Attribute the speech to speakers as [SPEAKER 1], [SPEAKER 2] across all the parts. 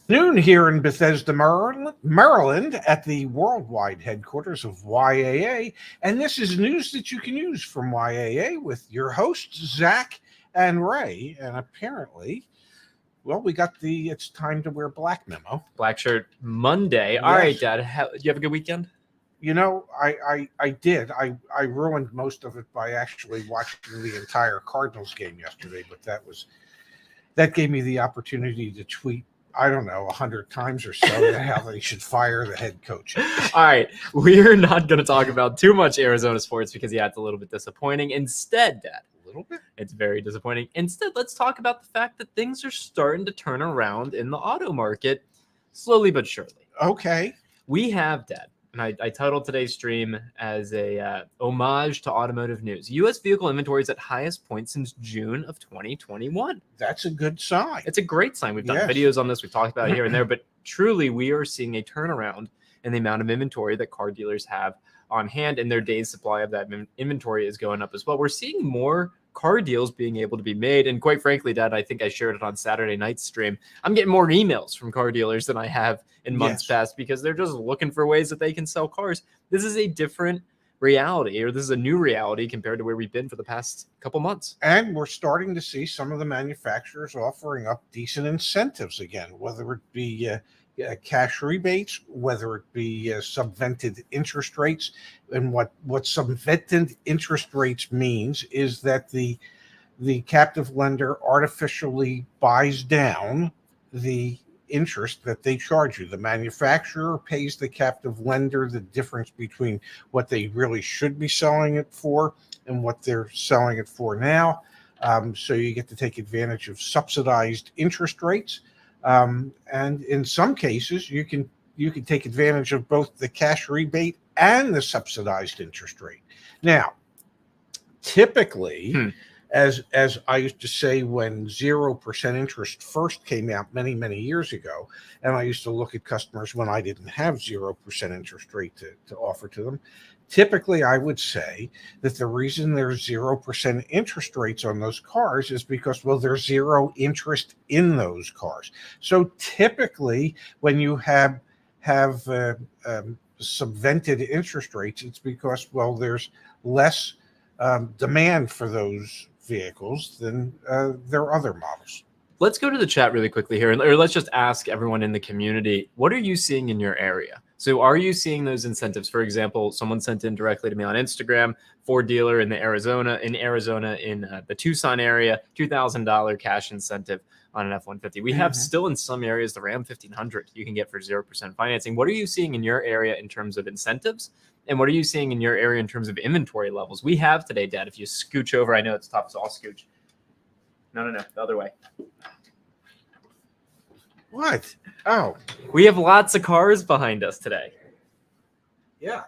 [SPEAKER 1] Noon here in Bethesda, Maryland, at the worldwide headquarters of YAA. And this is news that you can use from YAA with your hosts, Zach and Ray. And apparently, well, we got the it's time to wear black memo.
[SPEAKER 2] Black shirt Monday. All right, Dad. Do you have a good weekend?
[SPEAKER 1] I did. I ruined most of it by actually watching the entire Cardinals game yesterday, but that gave me the opportunity to tweet, I don't know, 100 times or so how they should fire the head coach.
[SPEAKER 2] All right, we're not going to talk about too much Arizona sports because, yeah, it's a little bit disappointing. Instead, Dad,
[SPEAKER 1] A little bit?
[SPEAKER 2] it's very disappointing. Instead, let's talk about the fact that things are starting to turn around in the auto market slowly but surely.
[SPEAKER 1] Okay.
[SPEAKER 2] We have, Dad, and I titled today's stream as a homage to automotive news. U.S. vehicle inventory is at highest point since June of 2021.
[SPEAKER 1] That's a good sign.
[SPEAKER 2] It's a great sign. We've done videos on this. We've talked about it here and there, but truly we are seeing a turnaround in the amount of inventory that car dealers have on hand, and their days supply of that inventory is going up as well. We're seeing more car deals being able to be made. And quite frankly, Dad, I think I shared it on Saturday night's stream. I'm getting more emails from car dealers than I have in months past because they're just looking for ways that they can sell cars. This is a different reality, or this is a new reality compared to where we've been for the past couple months.
[SPEAKER 1] And we're starting to see some of the manufacturers offering up decent incentives again, whether it be cash rebates, whether it be subvented interest rates. And what subvented interest rates means is that the captive lender artificially buys down the interest that they charge you. The manufacturer pays the captive lender the difference between what they really should be selling it for and what they're selling it for now. So you get to take advantage of subsidized interest rates. And in some cases, you can take advantage of both the cash rebate and the subsidized interest rate. Now, typically, as I used to say when 0% interest first came out many years ago, and I used to look at customers when I didn't have 0% interest rate to offer to them, typically I would say that the reason there's 0% interest rates on those cars is because, well, there's zero interest in those cars. So typically when you have subvented interest rates, it's because, well, there's less demand for those vehicles than there are other models.
[SPEAKER 2] Let's go to the chat really quickly here, or let's just ask everyone in the community, what are you seeing in your area? So are you seeing those incentives? For example, someone sent in directly to me on Instagram, Ford dealer in Arizona, in the Tucson area, $2,000 cash incentive on an F-150. We have still in some areas the Ram 1500 you can get for 0% financing. What are you seeing in your area in terms of incentives? And what are you seeing in your area in terms of inventory levels? We have today, Dad, if you scooch over, I know it's tough, so I'll scooch. No, the other way.
[SPEAKER 1] What? Oh.
[SPEAKER 2] We have lots of cars behind us today.
[SPEAKER 1] Yeah.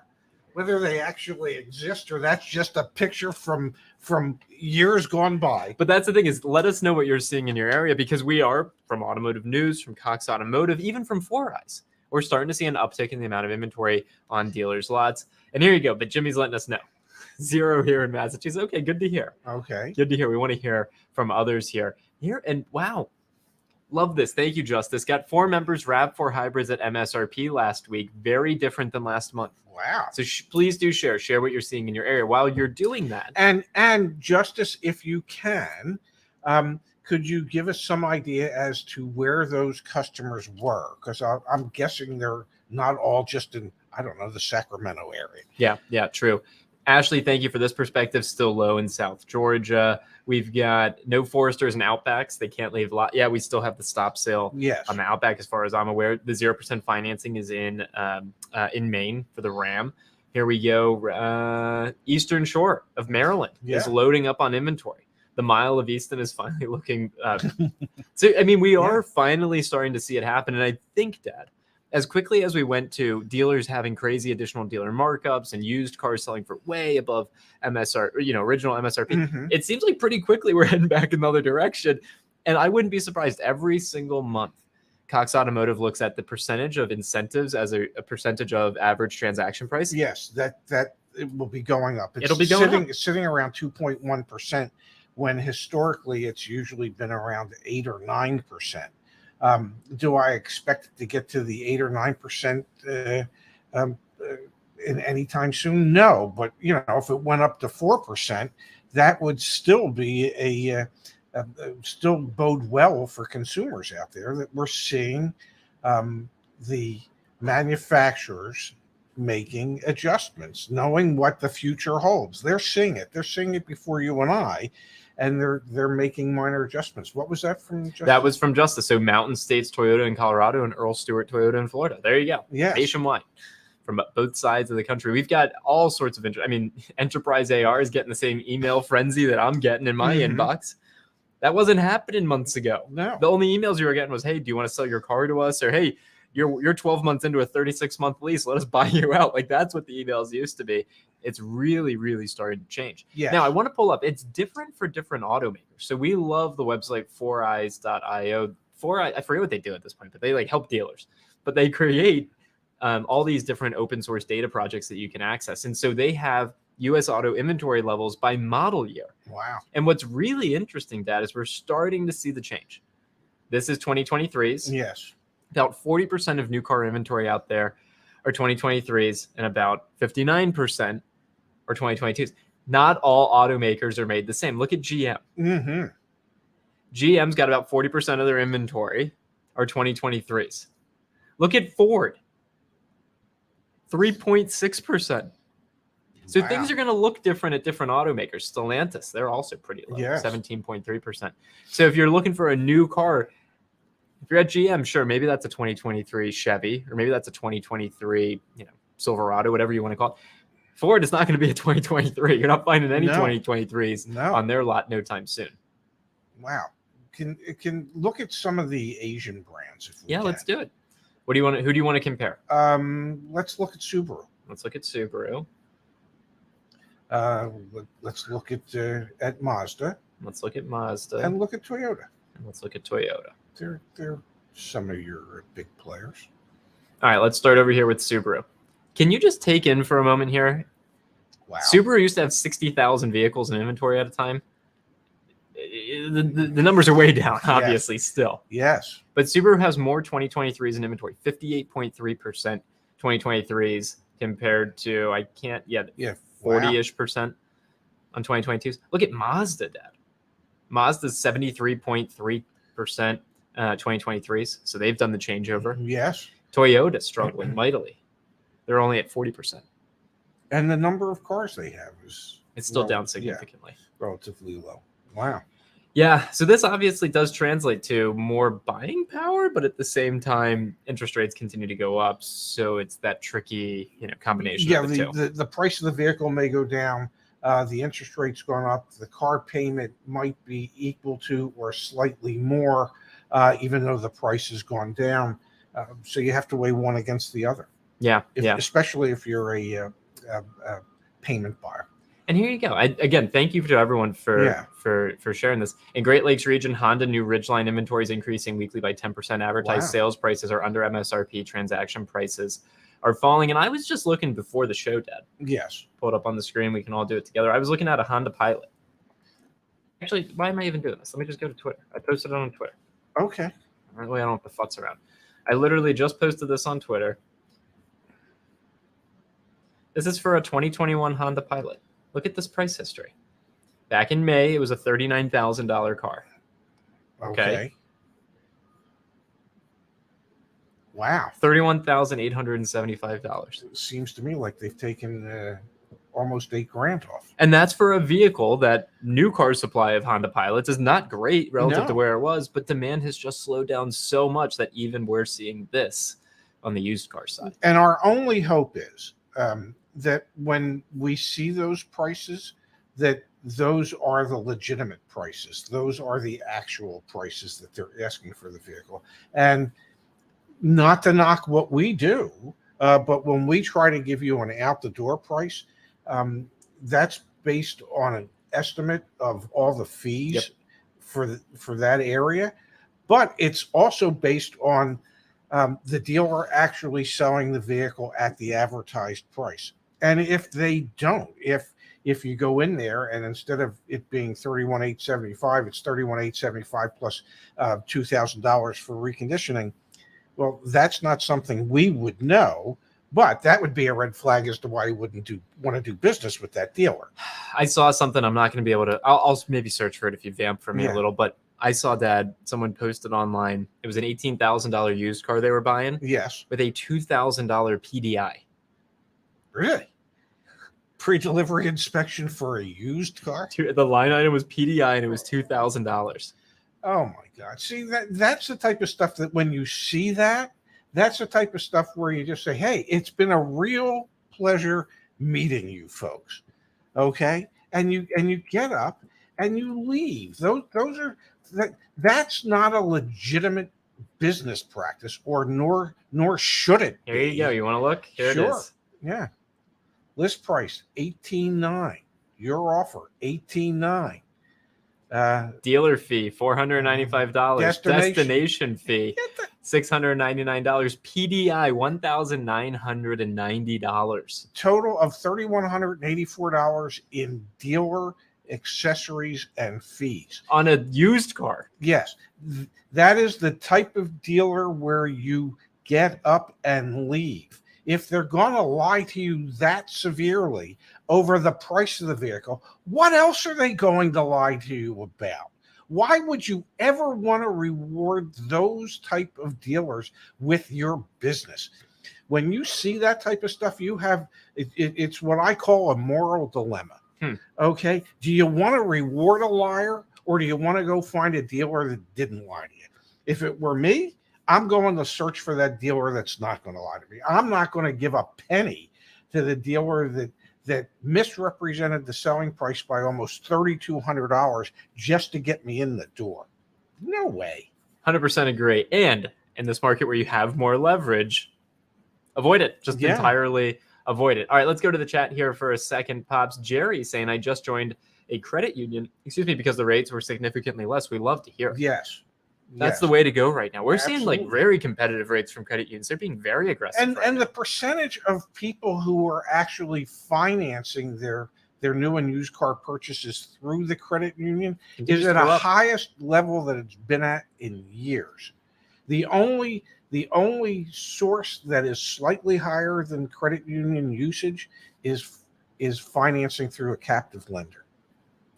[SPEAKER 1] Whether they actually exist or that's just a picture from years gone by.
[SPEAKER 2] But that's the thing, is let us know what you're seeing in your area, because we are, from Automotive News, from Cox Automotive, even from FourEyes, we're starting to see an uptick in the amount of inventory on dealers' lots. And here you go. But Jimmy's letting us know. 0 here in Massachusetts. Okay, good to hear.
[SPEAKER 1] Okay.
[SPEAKER 2] Good to hear. We want to hear from others here. And wow. Love this. Thank you, Justice. Got 4 members RAV4 hybrids at MSRP last week. Very different than last month.
[SPEAKER 1] Wow.
[SPEAKER 2] So please do share what you're seeing in your area while you're doing that.
[SPEAKER 1] And Justice, if you can, could you give us some idea as to where those customers were? Because I'm guessing they're not all just in, I don't know, the Sacramento area.
[SPEAKER 2] Yeah, true. Ashley, thank you for this perspective. Still low in South Georgia. We've got no Foresters and Outbacks. They can't leave lot. Yeah, we still have the stop sale on the Outback, as far as I'm aware. The 0% financing is in Maine for the Ram. Here we go. Eastern Shore of Maryland is loading up on inventory. The Mile of Easton is finally looking. So, I mean, we are finally starting to see it happen. And I think, Dad, as quickly as we went to dealers having crazy additional dealer markups and used cars selling for way above original MSRP, it seems like pretty quickly we're heading back in the other direction. And I wouldn't be surprised every single month Cox Automotive looks at the percentage of incentives as a percentage of average transaction price.
[SPEAKER 1] Yes, that it will be going up.
[SPEAKER 2] It'll be going up.
[SPEAKER 1] It's sitting around 2.1%, when historically it's usually been around 8 or 9%. Do I expect it to get to the 8 or 9% in any time soon? No, but if it went up to 4%, that would still be still bode well for consumers out there, that we're seeing the manufacturers making adjustments, knowing what the future holds. They're seeing it. They're seeing it before you and I, and they're making minor adjustments. What was that from Justice?
[SPEAKER 2] That was from Justice. So Mountain States Toyota in Colorado and Earl Stewart Toyota in Florida. There you go.
[SPEAKER 1] Yeah.
[SPEAKER 2] Nationwide from both sides of the country. We've got all sorts of Enterprise AR is getting the same email frenzy that I'm getting in my inbox. That wasn't happening months ago.
[SPEAKER 1] No.
[SPEAKER 2] The only emails you were getting was, hey, do you want to sell your car to us? Or, hey, you're 12 months into a 36-month lease. Let us buy you out. Like, that's what the emails used to be. It's really, really starting to change.
[SPEAKER 1] Yes.
[SPEAKER 2] Now, I want to pull up. It's different for different automakers. So we love the website FourEyes.io. I forget what they do at this point, but they help dealers. But they create all these different open source data projects that you can access. And so they have U.S. auto inventory levels by model year.
[SPEAKER 1] Wow.
[SPEAKER 2] And what's really interesting, Dad, is we're starting to see the change. This is 2023s.
[SPEAKER 1] Yes.
[SPEAKER 2] About 40% of new car inventory out there are 2023s, and about 59% are 2022s. Not all automakers are made the same. Look at GM.
[SPEAKER 1] Mm-hmm.
[SPEAKER 2] GM's got about 40% of their inventory are 2023s. Look at Ford. 3.6%. So things are going to look different at different automakers. Stellantis, they're also pretty low, 17.3%. So if you're looking for a new car, if you're at GM, sure, maybe that's a 2023 Chevy, or maybe that's a 2023, Silverado, whatever you want to call it. Ford is not going to be a 2023. You're not finding any 2023s on their lot no time soon.
[SPEAKER 1] Wow. Can look at some of the Asian brands. If we can.
[SPEAKER 2] Let's do it. What do you want? Who do you want to compare?
[SPEAKER 1] Let's look at Subaru.
[SPEAKER 2] Let's look at Subaru.
[SPEAKER 1] Let's look at Mazda.
[SPEAKER 2] Let's look at Mazda.
[SPEAKER 1] And look at Toyota.
[SPEAKER 2] And let's look at Toyota.
[SPEAKER 1] They're some of your big players.
[SPEAKER 2] All right, let's start over here with Subaru. Can you just take in for a moment here?
[SPEAKER 1] Wow.
[SPEAKER 2] Subaru used to have 60,000 vehicles in inventory at a time. The numbers are way down, obviously, still.
[SPEAKER 1] Yes.
[SPEAKER 2] But Subaru has more 2023s in inventory, 58.3% 2023s compared to, 40-ish percent on 2022s. Look at Mazda, Dad. Mazda's 73.3% 2023s. So they've done the changeover.
[SPEAKER 1] Yes.
[SPEAKER 2] Toyota struggling mightily. They're only at 40%.
[SPEAKER 1] And the number of cars they have is
[SPEAKER 2] still down significantly.
[SPEAKER 1] Relatively low. Wow.
[SPEAKER 2] Yeah. So this obviously does translate to more buying power, but at the same time, interest rates continue to go up. So it's that tricky, combination of the two.
[SPEAKER 1] The price of the vehicle may go down. The interest rate's gone up. The car payment might be equal to or slightly more, even though the price has gone down. So you have to weigh one against the other.
[SPEAKER 2] Yeah.
[SPEAKER 1] Especially if you're a payment buyer.
[SPEAKER 2] And here you go. Again, thank you to everyone for sharing this. In Great Lakes region, Honda new Ridgeline inventory is increasing weekly by 10%. Advertised sales prices are under MSRP. Transaction prices are falling. And I was just looking before the show, Dad.
[SPEAKER 1] Yes.
[SPEAKER 2] Pull it up on the screen. We can all do it together. I was looking at a Honda Pilot. Actually, why am I even doing this? Let me just go to Twitter. I posted it on Twitter.
[SPEAKER 1] Okay.
[SPEAKER 2] That way I don't have to futz around. I literally just posted this on Twitter. This is for a 2021 Honda Pilot. Look at this price history. Back in May, it was a $39,000 car.
[SPEAKER 1] Okay. Wow.
[SPEAKER 2] $31,875.
[SPEAKER 1] It seems to me like they've taken almost $8,000 off.
[SPEAKER 2] And that's for a vehicle that new car supply of Honda Pilots is not great relative to where it was, but demand has just slowed down so much that even we're seeing this on the used car side.
[SPEAKER 1] And our only hope is that when we see those prices, that those are the legitimate prices. Those are the actual prices that they're asking for the vehicle. And not to knock what we do, but when we try to give you an out-the-door price, that's based on an estimate of all the fees for that area. But it's also based on the dealer actually selling the vehicle at the advertised price. And if they don't, if if you go in there and instead of it being $31,875, it's $31,875 plus $2,000 for reconditioning. Well, that's not something we would know, but that would be a red flag as to why you wouldn't want to do business with that dealer.
[SPEAKER 2] I saw something. I'm not going to be able to. I'll maybe search for it if you vamp for me a little. But I saw, Dad, someone posted online. It was an $18,000 used car they were buying.
[SPEAKER 1] Yes.
[SPEAKER 2] With a $2,000 PDI.
[SPEAKER 1] Really? Pre-delivery inspection for a used car?
[SPEAKER 2] The line item was PDI and it was $2,000.
[SPEAKER 1] Oh my God. See, that's the type of stuff that when you see that, that's the type of stuff where you just say, hey, it's been a real pleasure meeting you folks. Okay? And you get up and you leave. That's not a legitimate business practice, or nor should it be.
[SPEAKER 2] Here you go. You want to look? Here it is.
[SPEAKER 1] Yeah. List price $18,900. Your offer $18,900.
[SPEAKER 2] Dealer fee $495. Destination fee $699. PDI $1,990.
[SPEAKER 1] Total of $3,184 in dealer accessories and fees
[SPEAKER 2] on a used car.
[SPEAKER 1] Yes, that is the type of dealer where you get up and leave. If they're going to lie to you that severely over the price of the vehicle, what else are they going to lie to you about? Why would you ever want to reward those type of dealers with your business? When you see that type of stuff, you have it's what I call a moral dilemma. Okay, do you want to reward a liar, or do you want to go find a dealer that didn't lie to you? If it were me, I'm going to search for that dealer that's not going to lie to me. I'm not going to give a penny to the dealer that misrepresented the selling price by almost $3,200 just to get me in the door. No way.
[SPEAKER 2] 100% agree. And in this market where you have more leverage, avoid it. Just entirely avoid it. All right, let's go to the chat here for a second. Pops Jerry saying, I just joined a credit union, because the rates were significantly less. We love to hear it.
[SPEAKER 1] Yes.
[SPEAKER 2] That's the way to go right now. We're seeing like very competitive rates from credit unions. They're being very aggressive.
[SPEAKER 1] And the percentage of people who are actually financing their new and used car purchases through the credit union is at a highest level that it's been at in years. The only source that is slightly higher than credit union usage is financing through a captive lender.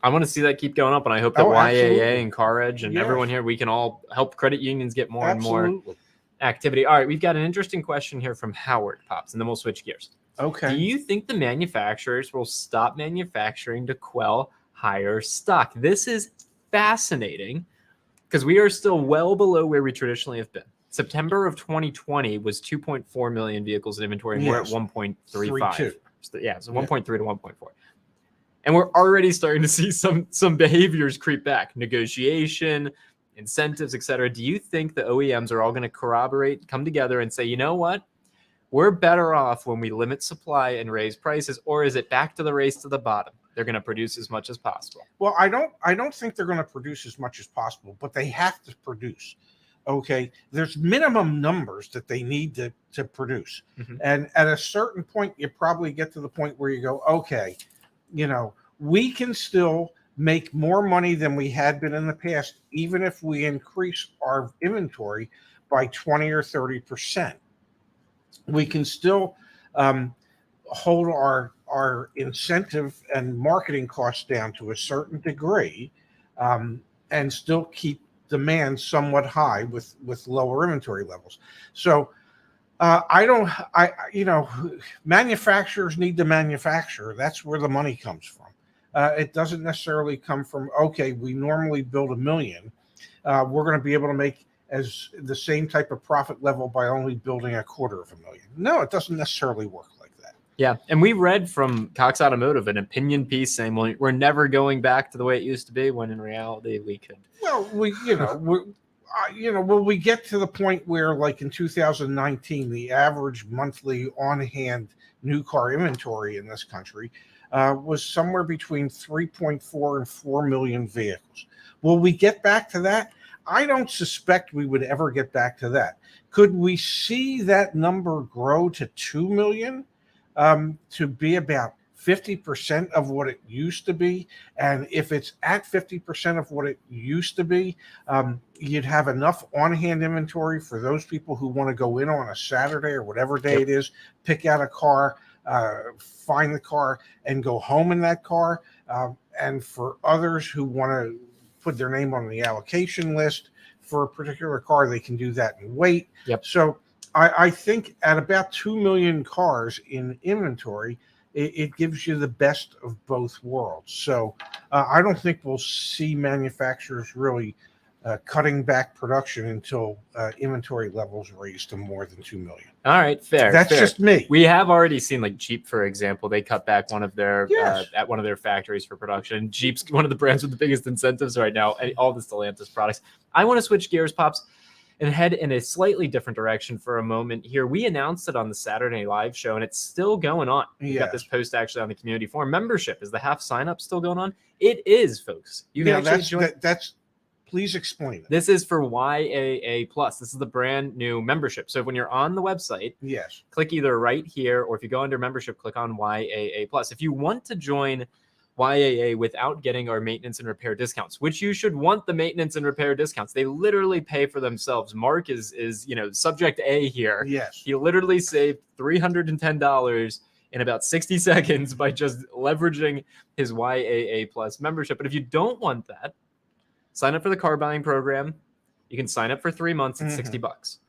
[SPEAKER 2] I want to see that keep going up, and I hope that YAA and CarEdge and everyone here, we can all help credit unions get more and more activity. All right, we've got an interesting question here from Howard, Pops, and then we'll switch gears.
[SPEAKER 1] Okay.
[SPEAKER 2] Do you think the manufacturers will stop manufacturing to quell higher stock? This is fascinating because we are still well below where we traditionally have been. September of 2020 was 2.4 million vehicles in inventory, and we're at 1.35. So 1.3 to 1.4. And we're already starting to see some behaviors creep back, negotiation, incentives, et cetera. Do you think the OEMs are all going to come together and say, you know what? We're better off when we limit supply and raise prices, or is it back to the race to the bottom? They're going to produce as much as possible.
[SPEAKER 1] Well, I don't think they're going to produce as much as possible, but they have to produce. Okay, there's minimum numbers that they need to produce. Mm-hmm. And at a certain point, you probably get to the point where you go, okay, we can still make more money than we had been in the past, even if we increase our inventory by 20 or 30%. We can still hold our incentive and marketing costs down to a certain degree, and still keep demand somewhat high with lower inventory levels. So manufacturers need to manufacture. That's where the money comes from. It doesn't necessarily come from, okay, we normally build 1 million. We're going to be able to make as the same type of profit level by only building 250,000. No, it doesn't necessarily work like that.
[SPEAKER 2] Yeah. And we read from Cox Automotive an opinion piece saying, well, we're never going back to the way it used to be, when in reality we could.
[SPEAKER 1] Well, will we get to the point where, like in 2019, the average monthly on-hand new car inventory in this country was somewhere between 3.4 and 4 million vehicles. Will we get back to that? I don't suspect we would ever get back to that. Could we see that number grow to 2 million, to be about 50% of what it used to be. And if it's at 50% of what it used to be, you'd have enough on-hand inventory for those people who want to go in on a Saturday or whatever day it is, pick out a car, find the car, and go home in that car. And for others who want to put their name on the allocation list for a particular car, they can do that and wait. So I think at about 2 million cars in inventory, it gives you the best of both worlds. So I don't think we'll see manufacturers really cutting back production until inventory levels raise to more than 2 million.
[SPEAKER 2] All right, fair.
[SPEAKER 1] That's just me.
[SPEAKER 2] We have already seen like Jeep, for example, they cut back one of their at one of their factories for production. Jeep's one of the brands with the biggest incentives right now. All the Stellantis products. I want to switch gears, Pops, and head in a slightly different direction for a moment here. We announced it on the Saturday Live show, and it's still going on. We got this post actually on the community forum. Membership, is the half sign up still going on? It is, folks. You can actually join.
[SPEAKER 1] Please explain it.
[SPEAKER 2] This is for YAA Plus. This is the brand new membership. So when you're on the website, click either right here, or if you go under membership, click on YAA Plus. If you want to join YAA without getting our maintenance and repair discounts, which you should want the maintenance and repair discounts. They literally pay for themselves. Mark is subject A here. He literally saved $310 in about 60 seconds by just leveraging his YAA Plus membership. But if you don't want that, sign up for the car buying program. You can sign up for 3 months at $60.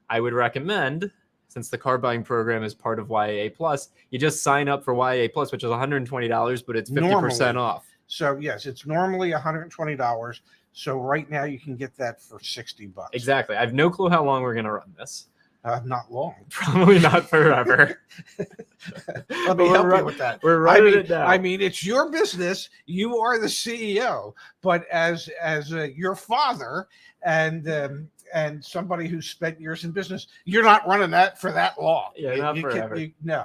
[SPEAKER 2] I would recommend, since the car buying program is part of YAA Plus, you just sign up for YAA Plus, which is $120, but it's 50% off.
[SPEAKER 1] So yes, it's normally $120. So right now you can get that for $60.
[SPEAKER 2] Exactly. I have no clue how long we're going to run this.
[SPEAKER 1] Not long.
[SPEAKER 2] Probably not forever.
[SPEAKER 1] Let me help you with that.
[SPEAKER 2] We're running it down.
[SPEAKER 1] I mean, it's your business. You are the CEO. But as your father and somebody who spent years in business, you're not running that for that long.
[SPEAKER 2] Yeah, not forever.
[SPEAKER 1] No,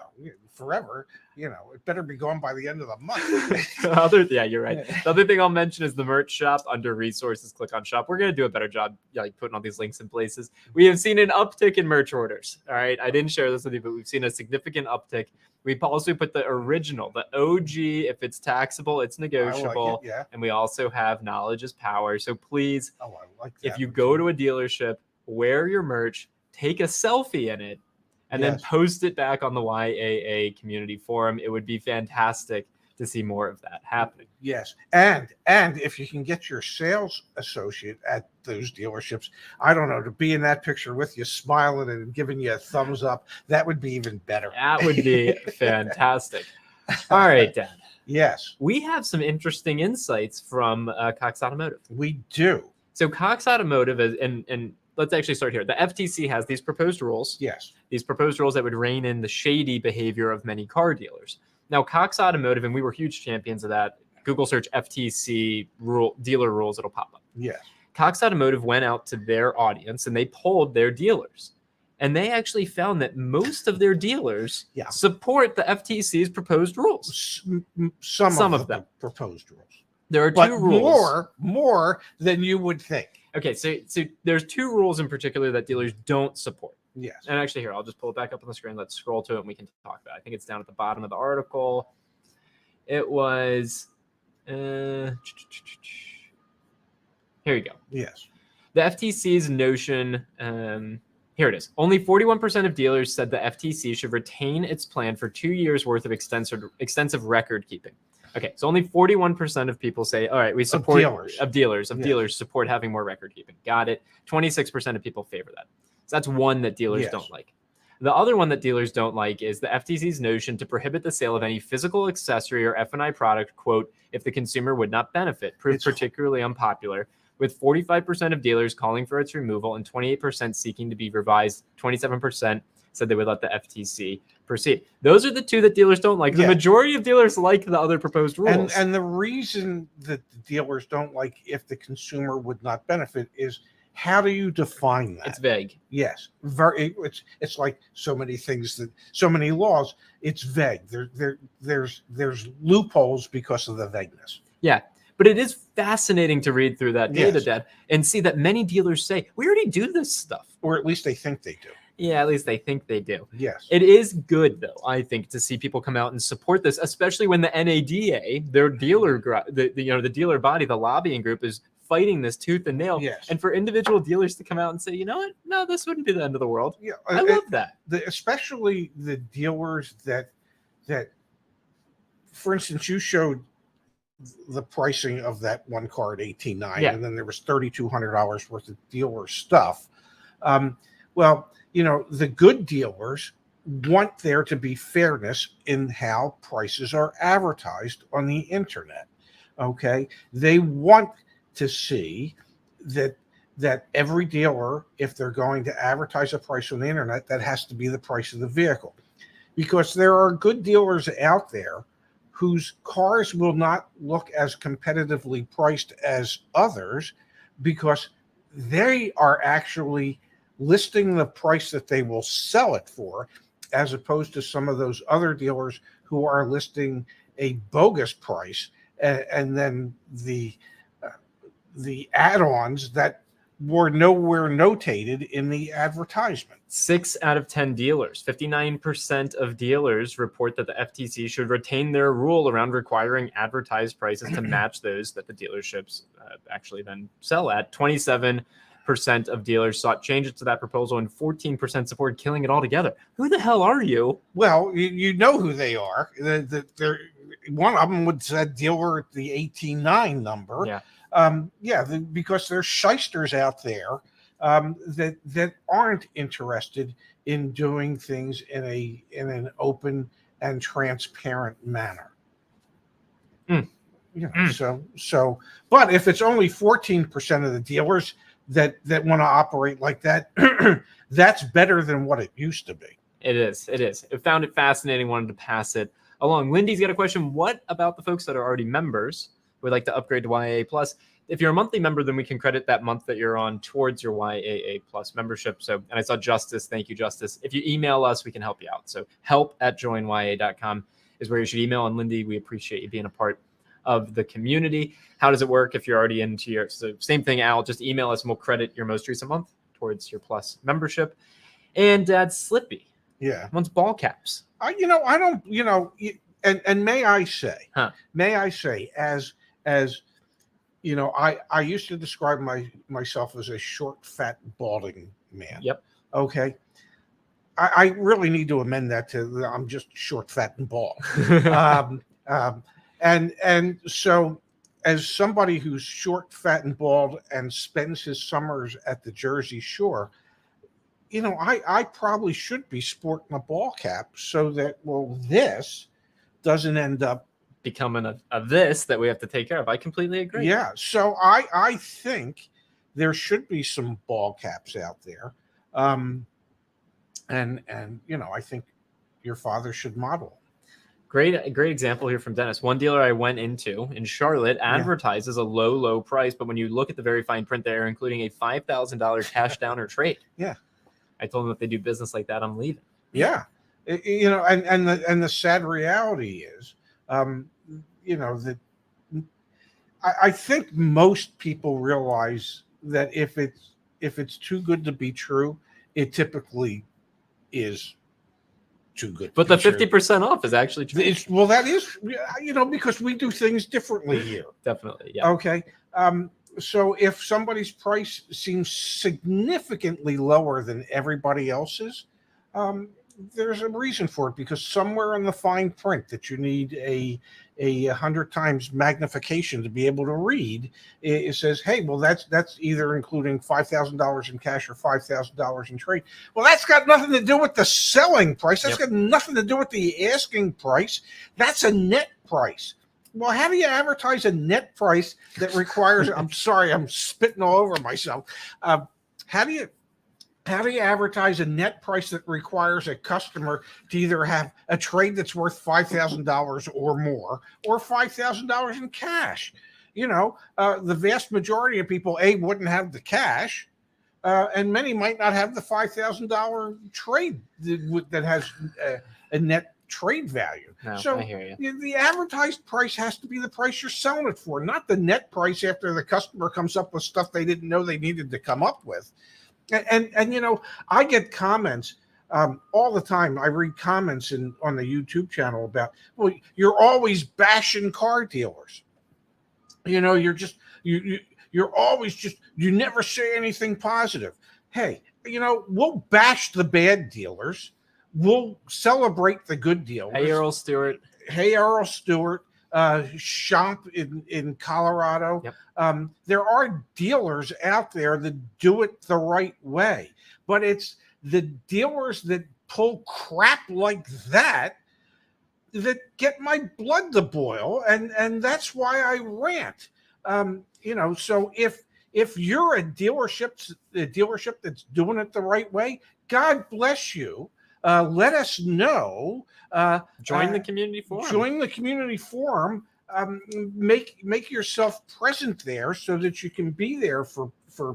[SPEAKER 1] forever. It better be gone by the end of the month.
[SPEAKER 2] You're right. The other thing I'll mention is the merch shop. Under resources, click on shop. We're going to do a better job putting all these links in places. We have seen an uptick in merch orders. All right. I didn't share this with you, but we've seen a significant uptick. We also put the original, the OG. If it's taxable, it's negotiable.
[SPEAKER 1] I like it,
[SPEAKER 2] and we also have knowledge is power. So please,
[SPEAKER 1] I like that.
[SPEAKER 2] If you go to a dealership, wear your merch, take a selfie in it, and then post it back on the YAA community forum. It would be fantastic to see more of that happening.
[SPEAKER 1] Yes. And if you can get your sales associate at those dealerships, I don't know, to be in that picture with you, smiling and giving you a thumbs up, that would be even better.
[SPEAKER 2] That would be fantastic. All right, Dad.
[SPEAKER 1] Yes.
[SPEAKER 2] We have some interesting insights from Cox Automotive.
[SPEAKER 1] We do.
[SPEAKER 2] So Cox Automotive is, and let's actually start here. The FTC has these proposed rules.
[SPEAKER 1] Yes.
[SPEAKER 2] These proposed rules that would rein in the shady behavior of many car dealers. Now, Cox Automotive, and we were huge champions of that. Google search FTC dealer rules, it'll pop up.
[SPEAKER 1] Yes.
[SPEAKER 2] Cox Automotive went out to their audience and they polled their dealers. And they actually found that most of their dealers support the FTC's proposed rules.
[SPEAKER 1] Some of them proposed rules.
[SPEAKER 2] There are two rules.
[SPEAKER 1] More than you would think.
[SPEAKER 2] Okay, so there's two rules in particular that dealers don't support.
[SPEAKER 1] Yes.
[SPEAKER 2] And actually, here, I'll just pull it back up on the screen. Let's scroll to it and we can talk about it. I think it's down at the bottom of the article. It was... here you go.
[SPEAKER 1] Yes.
[SPEAKER 2] The FTC's notion... here it is. Only 41% of dealers said the FTC should retain its plan for 2 years worth of extensive record keeping. Okay, so only 41% of people say, all right, we support dealers support having more record keeping. Got it. 26% of people favor that. So that's one that dealers don't like. The other one that dealers don't like is the FTC's notion to prohibit the sale of any physical accessory or F&I product, quote, if the consumer would not benefit, proved particularly unpopular, with 45% of dealers calling for its removal and 28% seeking to be revised. 27% said they would let the FTC proceed. Those are the two that dealers don't like. The majority of dealers like the other proposed rules.
[SPEAKER 1] And the reason that the dealers don't like if the consumer would not benefit is, how do you define that?
[SPEAKER 2] It's vague.
[SPEAKER 1] Yes. It's like so many things, so many laws, it's vague. There's loopholes because of the vagueness.
[SPEAKER 2] Yeah. But it is fascinating to read through that data, Dad, and see that many dealers say, we already do this stuff.
[SPEAKER 1] Or at least they think they do.
[SPEAKER 2] Yeah, at least they think they do.
[SPEAKER 1] Yes.
[SPEAKER 2] It is good, though, I think, to see people come out and support this, especially when the NADA, their dealer, the dealer body, the lobbying group, is fighting this tooth and nail.
[SPEAKER 1] Yes.
[SPEAKER 2] And for individual dealers to come out and say, you know what, no, this wouldn't be the end of the world.
[SPEAKER 1] Yeah,
[SPEAKER 2] I love that.
[SPEAKER 1] Especially the dealers that, for instance, you showed the pricing of that one car at $18,900, and then there was $3,200 worth of dealer stuff. Well, the good dealers want there to be fairness in how prices are advertised on the internet. Okay, they want to see that every dealer, if they're going to advertise a price on the internet, that has to be the price of the vehicle, because there are good dealers out there whose cars will not look as competitively priced as others because they are actually listing the price that they will sell it for, as opposed to some of those other dealers who are listing a bogus price, and then the add-ons that were nowhere notated in the advertisement.
[SPEAKER 2] 6 out of 10 dealers, 59% of dealers report that the FTC should retain their rule around requiring advertised prices to match those that the dealerships actually then sell at. 27% of dealers sought changes to that proposal, and 14% supported killing it altogether. Who the hell are you?
[SPEAKER 1] Well, you know who they are. One of them would say dealer at the 18,900 number.
[SPEAKER 2] Yeah.
[SPEAKER 1] Because there's shysters out there that aren't interested in doing things in an open and transparent manner. So, but if it's only 14% of the dealers that want to operate like that, that's better than what it used to be.
[SPEAKER 2] It is. I found it fascinating. Wanted to pass it along. Lindy's got a question. What about the folks that are already members would like to upgrade to YAA Plus? If you're a monthly member, then we can credit that month that you're on towards your YAA Plus membership. So, and I saw Justice. Thank you, Justice. If you email us, we can help you out. So help@joinyaa.com is where you should email. And Lindy, we appreciate you being a part of the community. How does it work if you're already into your, so same thing, Al, just email us and we'll credit your most recent month towards your Plus membership. And Slippy.
[SPEAKER 1] Yeah.
[SPEAKER 2] Wants ball caps.
[SPEAKER 1] I don't, and may I say, as I used to describe myself as a short, fat, balding man.
[SPEAKER 2] Yep.
[SPEAKER 1] Okay. I really need to amend that to I'm just short, fat, and bald. And so, as somebody who's short, fat, and bald and spends his summers at the Jersey Shore, I probably should be sporting a ball cap so that, this doesn't end up
[SPEAKER 2] becoming a this that we have to take care of. I completely agree.
[SPEAKER 1] Yeah. So I think there should be some ball caps out there. And I think your father should model.
[SPEAKER 2] Great example here from Dennis. One dealer I went into in Charlotte advertises a low price, but when you look at the very fine print, they're including a $5,000 cash down or trade.
[SPEAKER 1] Yeah. I
[SPEAKER 2] told them if they do business like that, I'm leaving.
[SPEAKER 1] Yeah. And the sad reality is, that I think most people realize that if it's too good to be true, it typically is too good.
[SPEAKER 2] But the 50% off is actually true.
[SPEAKER 1] That is, because we do things differently here.
[SPEAKER 2] Definitely. Yeah.
[SPEAKER 1] Okay. So if somebody's price seems significantly lower than everybody else's, there's a reason for it, because somewhere in the fine print that you need a 100 times magnification to be able to read, it says, hey, well, that's either including $5,000 in cash or $5,000 in trade. Well, that's got nothing to do with the selling price. That's got nothing to do with the asking price. That's a net price. Well, how do you advertise a net price that requires, I'm sorry, I'm spitting all over myself. How do you advertise a net price that requires a customer to either have a trade that's worth $5,000 or more, or $5,000 in cash? The vast majority of people, wouldn't have the cash, and many might not have the $5,000 trade that has a net trade value.
[SPEAKER 2] No,
[SPEAKER 1] so
[SPEAKER 2] I hear you.
[SPEAKER 1] The advertised price has to be the price you're selling it for, not the net price after the customer comes up with stuff they didn't know they needed to come up with. And I get comments all the time. I read comments on the YouTube channel about, well, you're always bashing car dealers. You're just you're always just, you never say anything positive. Hey, we'll bash the bad dealers. We'll celebrate the good dealers.
[SPEAKER 2] Hey, Earl Stewart.
[SPEAKER 1] Hey, Earl Stewart. Shop in Colorado.
[SPEAKER 2] Yep.
[SPEAKER 1] There are dealers out there that do it the right way, but it's the dealers that pull crap like that get my blood to boil, and that's why I rant. So if you're a dealership that's doing it the right way, God bless you. Let us know.
[SPEAKER 2] Join the community forum.
[SPEAKER 1] Join the community forum. Make yourself present there so that you can be there for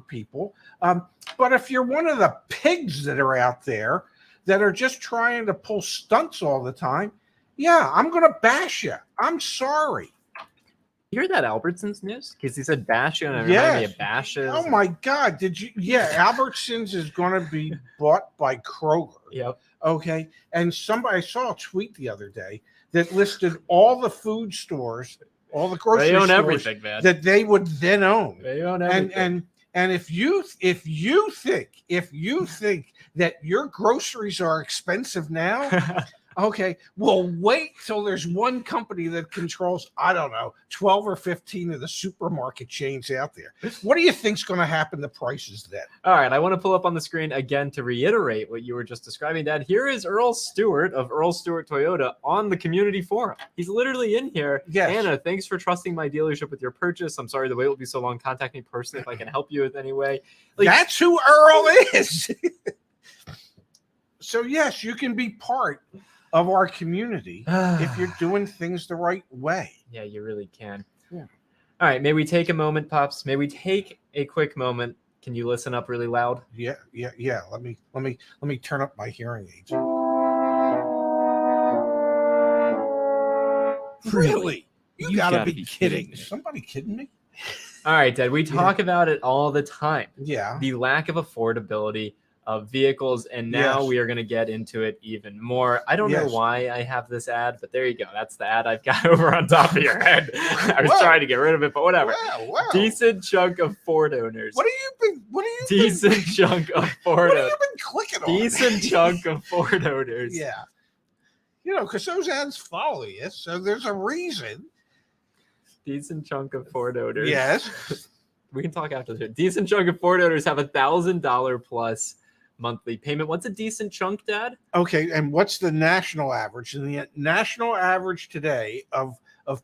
[SPEAKER 1] people. But if you're one of the pigs that are out there that are just trying to pull stunts all the time, yeah, I'm going to bash you. I'm sorry.
[SPEAKER 2] You hear that Albertsons news? Because he said bash you, and it reminded me of bashes.
[SPEAKER 1] Oh my God! Did you? Yeah, Albertsons is going to be bought by Kroger.
[SPEAKER 2] Yep.
[SPEAKER 1] Okay, and I saw a tweet the other day that listed all the food stores, all the grocery
[SPEAKER 2] they own
[SPEAKER 1] stores
[SPEAKER 2] everything, man.
[SPEAKER 1] that they would then own.
[SPEAKER 2] They own everything.
[SPEAKER 1] And if you think that your groceries are expensive now. Okay, well, wait till there's one company that controls, I don't know, 12 or 15 of the supermarket chains out there. What do you think's going to happen to prices then?
[SPEAKER 2] All right, I want to pull up on the screen again to reiterate what you were just describing, Dad. Here is Earl Stewart of Earl Stewart Toyota on the community forum. He's literally in here.
[SPEAKER 1] Yes.
[SPEAKER 2] Anna, thanks for trusting my dealership with your purchase. I'm sorry the wait will be so long. Contact me personally if I can help you with any way.
[SPEAKER 1] That's who Earl is. So, yes, you can be part of our community if you're doing things the right way.
[SPEAKER 2] Yeah, you really can.
[SPEAKER 1] Yeah.
[SPEAKER 2] All right, may we take a moment, Pops? May we take a quick moment? Can you listen up really loud?
[SPEAKER 1] Yeah. Let me turn up my hearing aids. Really? You gotta be kidding. Is somebody kidding me?
[SPEAKER 2] All right, Dad. We talk about it all the time.
[SPEAKER 1] Yeah.
[SPEAKER 2] The lack of affordability of vehicles, and now we are going to get into it even more. I don't know why I have this ad, but there you go. That's the ad I've got over on top of your head. I was trying to get rid of it, but whatever.
[SPEAKER 1] Wow.
[SPEAKER 2] Decent chunk of Ford owners.
[SPEAKER 1] What have you
[SPEAKER 2] chunk of Ford owners.
[SPEAKER 1] What have you been clicking on?
[SPEAKER 2] Decent chunk of Ford owners.
[SPEAKER 1] Yeah. Because those ads follow you, so there's a reason.
[SPEAKER 2] Decent chunk of Ford owners.
[SPEAKER 1] Yes.
[SPEAKER 2] We can talk after this. Decent chunk of Ford owners have $1,000 plus monthly payment. What's a decent chunk, Dad?
[SPEAKER 1] Okay, and what's the national average? And the national average today of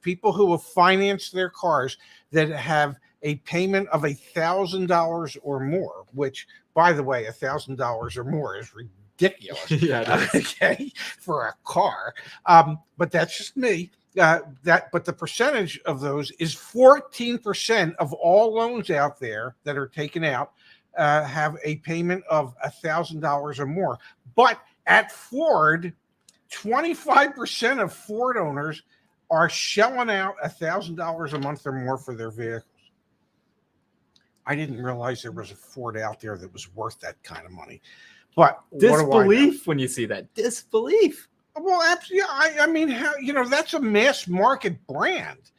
[SPEAKER 1] people who have financed their cars that have a payment of $1,000 or more, which, by the way, $1,000 or more is ridiculous.
[SPEAKER 2] Yeah,
[SPEAKER 1] okay, for a car. But that's just me. But the percentage of those is 14% of all loans out there that are taken out have a payment of $1,000 or more. But at Ford, 25% of Ford owners are shelling out $1,000 a month or more for their vehicles. I didn't realize there was a Ford out there that was worth that kind of money. But
[SPEAKER 2] disbelief when you see that. Disbelief.
[SPEAKER 1] Well, absolutely. I mean, that's a mass market brand.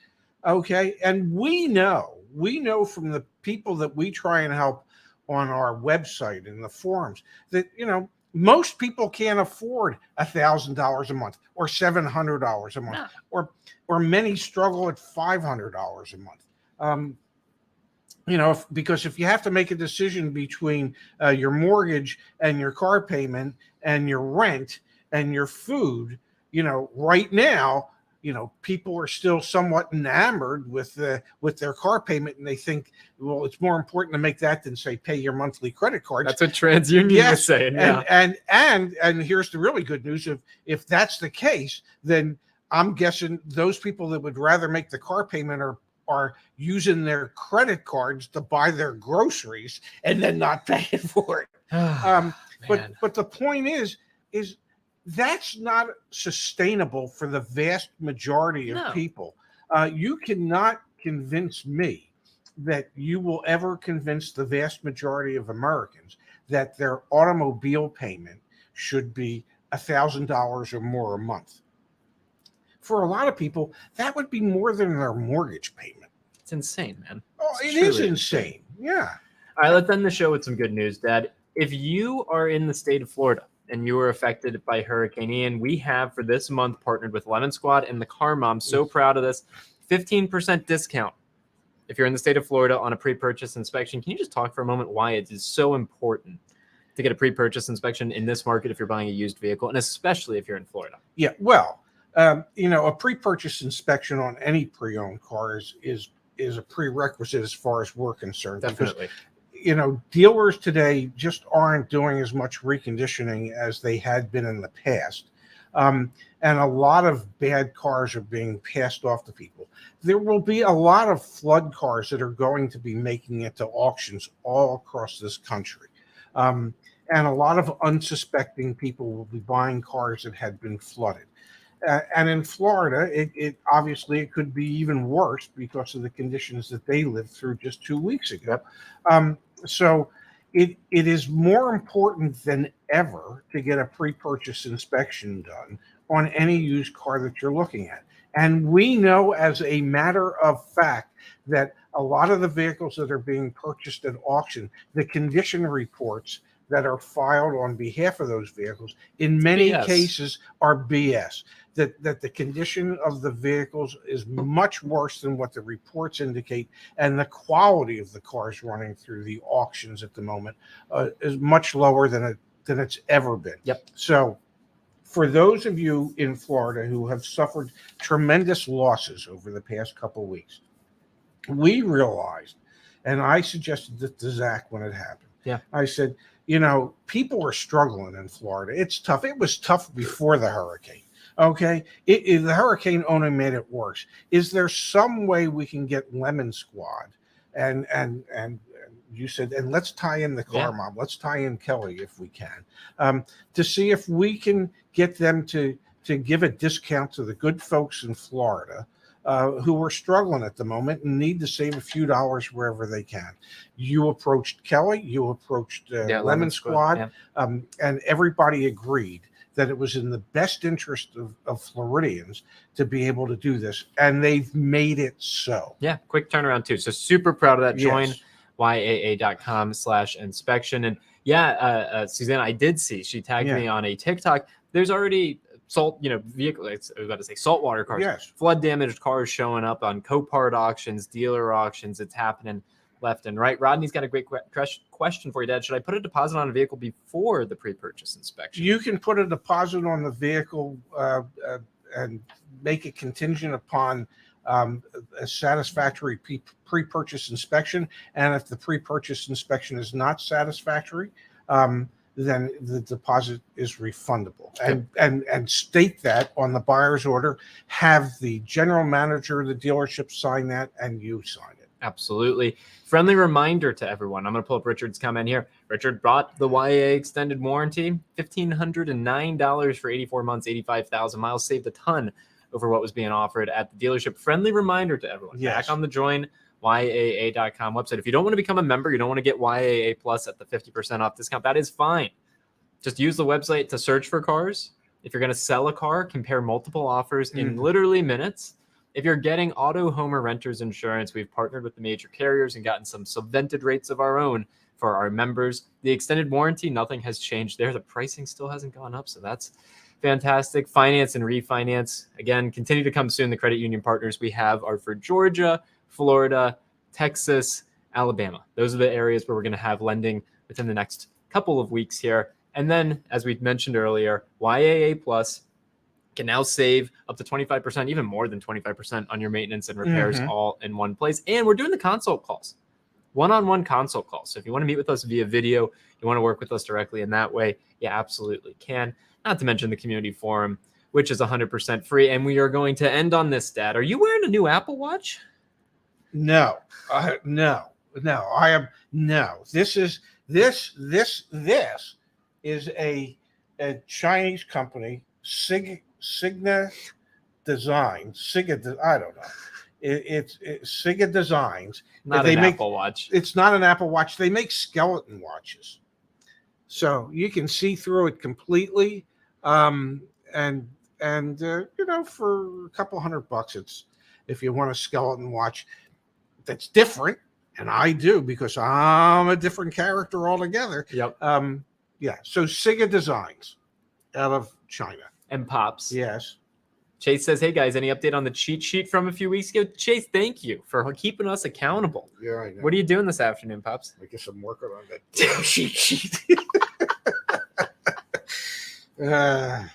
[SPEAKER 1] Okay. And we know from the people that we try and help on our website and the forums that, most people can't afford $1,000 a month or $700 a month, or many struggle at $500 a month. Because if you have to make a decision between your mortgage and your car payment and your rent and your food, right now, people are still somewhat enamored with their car payment, and they think, well, it's more important to make that than say pay your monthly credit cards.
[SPEAKER 2] That's what TransUnion was saying. Yeah.
[SPEAKER 1] And here's the really good news: if that's the case, then I'm guessing those people that would rather make the car payment are using their credit cards to buy their groceries and then not paying for it. But the point is that's not sustainable for the vast majority of people. You cannot convince me that you will ever convince the vast majority of Americans that their automobile payment should be $1,000 or more a month. For a lot of people, that would be more than their mortgage payment.
[SPEAKER 2] It's insane, man.
[SPEAKER 1] Oh, it is insane. Yeah.
[SPEAKER 2] All right, let's end the show with some good news, Dad. If you are in the state of Florida and you were affected by Hurricane Ian, we have for this month partnered with Lemon Squad and the Car Mom. So proud of this. 15% discount if you're in the state of Florida on a pre-purchase inspection. Can you just talk for a moment why it is so important to get a pre-purchase inspection in this market if you're buying a used vehicle, and especially if you're in Florida?
[SPEAKER 1] Yeah, well, a pre-purchase inspection on any pre-owned car is a prerequisite as far as we're concerned.
[SPEAKER 2] Definitely.
[SPEAKER 1] Because, dealers today just aren't doing as much reconditioning as they had been in the past. And a lot of bad cars are being passed off to people. There will be a lot of flood cars that are going to be making it to auctions all across this country. And a lot of unsuspecting people will be buying cars that had been flooded. And in Florida, it obviously it could be even worse because of the conditions that they lived through just 2 weeks ago. So it is more important than ever to get a pre-purchase inspection done on any used car that you're looking at. And we know as a matter of fact that a lot of the vehicles that are being purchased at auction, the condition reports that are filed on behalf of those vehicles, in many cases are BS. That the condition of the vehicles is much worse than what the reports indicate, and the quality of the cars running through the auctions at the moment is much lower than it's ever been.
[SPEAKER 2] Yep.
[SPEAKER 1] So for those of you in Florida who have suffered tremendous losses over the past couple of weeks, we realized, and I suggested this to Zach when it happened.
[SPEAKER 2] Yeah.
[SPEAKER 1] I said, people are struggling in Florida. It's tough. It was tough before the hurricane. Okay. The hurricane only made it worse. Is there some way we can get Lemon Squad and you said, and let's tie in the Car Mom. Let's tie in Kelly if we can, to see if we can get them to give a discount to the good folks in Florida who are struggling at the moment and need to save a few dollars wherever they can. You approached Kelly, you approached Lemon Squad, and everybody agreed that it was in the best interest of Floridians to be able to do this, and they've made it so.
[SPEAKER 2] Yeah, quick turnaround too. So super proud of that. Join yaa.com/inspection. And Suzanne, I did see, she tagged me on a TikTok. There's already vehicle. I was about to say saltwater cars, flood damaged cars showing up on Copart auctions, dealer auctions. It's happening left and right. Rodney's got a great question for you, Dad. Should I put a deposit on a vehicle before the pre-purchase inspection?
[SPEAKER 1] You can put a deposit on the vehicle and make it contingent upon a satisfactory pre-purchase inspection. And if the pre-purchase inspection is not satisfactory, then the deposit is refundable. And state that on the buyer's order. Have the general manager of the dealership sign that, and you sign it.
[SPEAKER 2] Absolutely. Friendly reminder to everyone. I'm going to pull up Richard's comment here. Richard brought the YAA extended warranty, $1,509 for 84 months, 85,000 miles, saved a ton over what was being offered at the dealership. Friendly reminder to everyone. Back on the join yaa.com website. If you don't want to become a member, you don't want to get YAA Plus at the 50% off discount, that is fine. Just use the website to search for cars. If you're going to sell a car, compare multiple offers in literally minutes. If you're getting auto, home, or renter's insurance, we've partnered with the major carriers and gotten some subvented rates of our own for our members. The extended warranty, nothing has changed there. The pricing still hasn't gone up, so that's fantastic. Finance and refinance, again, continue to come soon. The credit union partners we have are for Georgia, Florida, Texas, Alabama. Those are the areas where we're going to have lending within the next couple of weeks here. And then, as we mentioned earlier, YAA Plus can now save up to 25%, even more than 25% on your maintenance and repairs all in one place. And we're doing the consult calls, one-on-one consult calls. So if you want to meet with us via video, you want to work with us directly in that way, you absolutely can. Not to mention the community forum, which is 100% free. And we are going to end on this, Dad. Are you wearing a new Apple Watch?
[SPEAKER 1] No, no. I am no. This is a Chinese company, Signa Designs. I don't know. It's Signa Designs.
[SPEAKER 2] Not an Apple Watch.
[SPEAKER 1] It's not an Apple Watch. They make skeleton watches. So you can see through it completely. And for a couple $100, it's, if you want a skeleton watch that's different, and I do because I'm a different character altogether.
[SPEAKER 2] Yep.
[SPEAKER 1] Yeah. So Siga Designs out of China.
[SPEAKER 2] And Pops.
[SPEAKER 1] Yes.
[SPEAKER 2] Chase says, hey guys, any update on the cheat sheet from a few weeks ago? Chase, thank you for keeping us accountable.
[SPEAKER 1] Yeah, I know.
[SPEAKER 2] What are you doing this afternoon, Pops?
[SPEAKER 1] I guess I'm working on that cheat sheet. Yeah.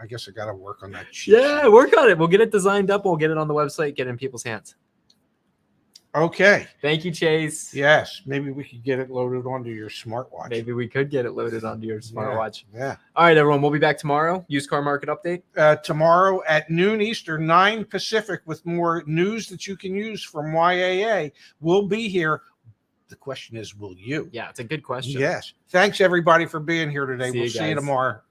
[SPEAKER 1] I guess I got to work on that cheat sheet.
[SPEAKER 2] Work on it. We'll get it designed up. We'll get it on the website, get it in people's hands.
[SPEAKER 1] Okay.
[SPEAKER 2] Thank you, Chase.
[SPEAKER 1] Yes. Maybe we could get it loaded onto your smartwatch.
[SPEAKER 2] Maybe we could get it loaded onto your smartwatch.
[SPEAKER 1] Yeah.
[SPEAKER 2] All right, everyone. We'll be back tomorrow. Used car market update.
[SPEAKER 1] Tomorrow at noon Eastern, 9 Pacific, with more news that you can use from YAA. We'll be here. The question is, will you?
[SPEAKER 2] Yeah, it's a good question.
[SPEAKER 1] Yes. Thanks, everybody, for being here today. We'll see you tomorrow.